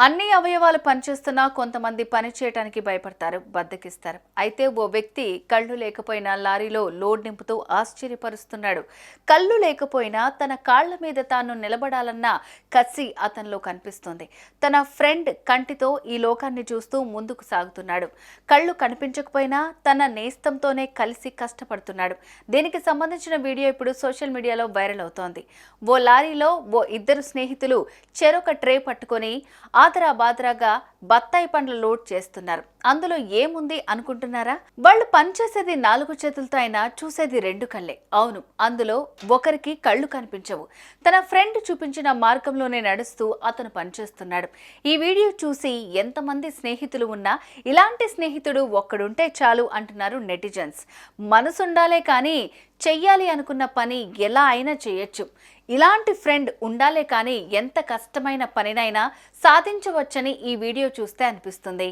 అన్ని అవయవాలు పనిచేస్తున్నా కొంతమంది పని చేయడానికి భయపడతారు, బద్దకిస్తారు. అయితే ఓ వ్యక్తి కళ్ళు లేకపోయినా లారీలో లోడ్ నింపుతూ ఆశ్చర్యపరుస్తున్నాడు. కళ్ళు లేకపోయినా తన కాళ్ల మీద తాను నిలబడాలన్న కసి అతనిలో కనిపిస్తుంది. తన ఫ్రెండ్ కంటితో ఈ లోకాన్ని చూస్తూ ముందుకు సాగుతున్నాడు. కళ్ళు కనిపించకపోయినా తన నేస్తంతోనే కలిసి కష్టపడుతున్నాడు. దీనికి సంబంధించిన వీడియో ఇప్పుడు సోషల్ మీడియాలో వైరల్ అవుతోంది. ఓ లారీలో ఓ ఇద్దరు స్నేహితులు చెరొక ట్రే పట్టుకొని ఆదరా బాదరాగా బత్తాయి పండ్ల లోడ్ చేస్తున్నారు. అందులో ఏముంది అనుకుంటున్నారా? వాళ్ళు పనిచేసేది 4 చేతులతో అయినా చూసేది 2 కళ్ళే. అవును, అందులో ఒకరికి కళ్ళు కనిపించవు. తన ఫ్రెండ్ చూపించిన మార్గంలోనే నడుస్తూ అతను పనిచేస్తున్నాడు. ఈ వీడియో చూసి ఎంతమంది స్నేహితులు ఉన్నా ఇలాంటి స్నేహితుడు ఒక్కడుంటే చాలు అంటున్నారు నెటిజన్స్. మనసుండాలే కానీ చెయ్యాలి అనుకున్న పని ఎలా అయినా చేయొచ్చు. ఇలాంటి ఫ్రెండ్ ఉండాలే కానీ ఎంత కష్టమైన పనినైనా సాధించవచ్చని ఈ వీడియో చూస్తే అనిపిస్తుంది.